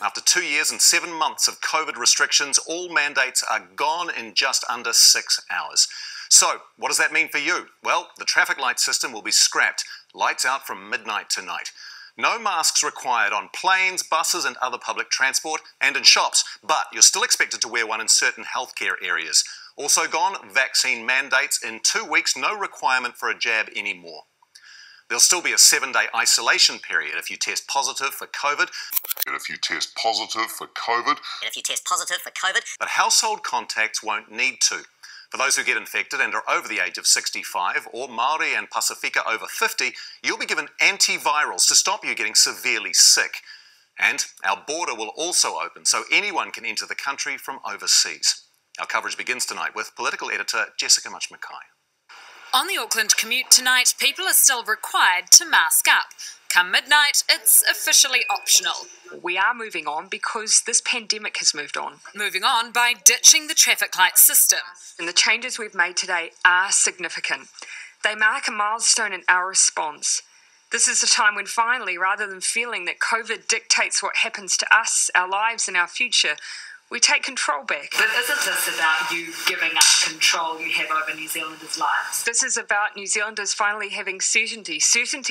After 2 years and 7 months of COVID restrictions, all mandates are gone in just under 6 hours. So, what does that mean for you? Well, the traffic light system will be scrapped. Lights out from midnight tonight. No masks required on planes, buses and other public transport and in shops, but you're still expected to wear one in certain healthcare areas. Also gone, vaccine mandates. In 2 weeks, no requirement for a jab anymore. There'll still be a 7-day isolation period if you test positive for COVID. But household contacts won't need to. For those who get infected and are over the age of 65, or Māori and Pasifika over 50, you'll be given antivirals to stop you getting severely sick. And our border will also open, so anyone can enter the country from overseas. Our coverage begins tonight with political editor Jessica Much-Mackay. On the Auckland commute tonight, people are still required to mask up. Come midnight, it's officially optional. We are moving on because this pandemic has moved on. Moving on by ditching the traffic light system. And the changes we've made today are significant. They mark a milestone in our response. This is a time when finally, rather than feeling that COVID dictates what happens to us, our lives and our future, we take control back. But isn't this about you giving up control you have over New Zealanders' lives? This is about New Zealanders finally having certainty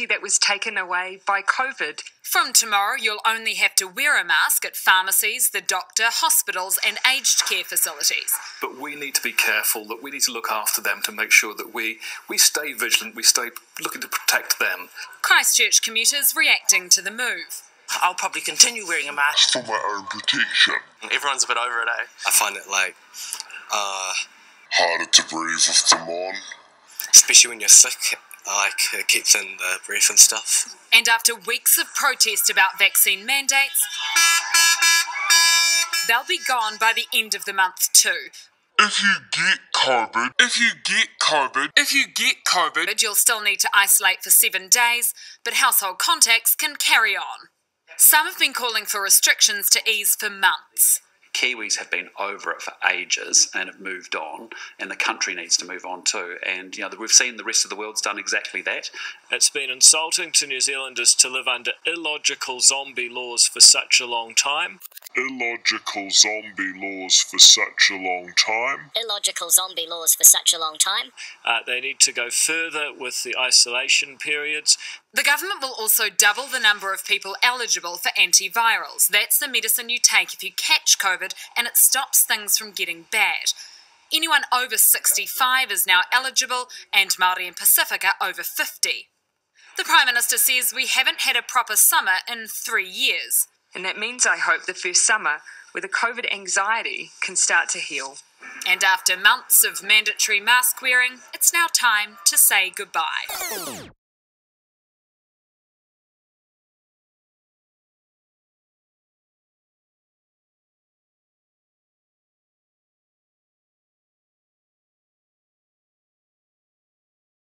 that was taken away by COVID. From tomorrow, you'll only have to wear a mask at pharmacies, the doctor, hospitals and aged care facilities. But we need to be careful, that we need to look after them to make sure that we stay vigilant, we stay looking to protect them. Christchurch commuters reacting to the move. I'll probably continue wearing a mask for my own protection. Everyone's a bit over it, eh? I find it harder to breathe with them on. Especially when you're sick, it keeps in the breath and stuff. And after weeks of protest about vaccine mandates, they'll be gone by the end of the month too. If you get COVID, You'll still need to isolate for 7 days, but household contacts can carry on. Some have been calling for restrictions to ease for months. Kiwis have been over it for ages and have moved on, and the country needs to move on too. And we've seen the rest of the world's done exactly that. It's been insulting to New Zealanders to live under illogical zombie laws for such a long time. They need to go further with the isolation periods. The government will also double the number of people eligible for antivirals. That's the medicine you take if you catch COVID and it stops things from getting bad. Anyone over 65 is now eligible and Māori and Pasifika over 50. The Prime Minister says we haven't had a proper summer in 3 years. And that means, I hope, the first summer where the COVID anxiety can start to heal. And after months of mandatory mask wearing, it's now time to say goodbye.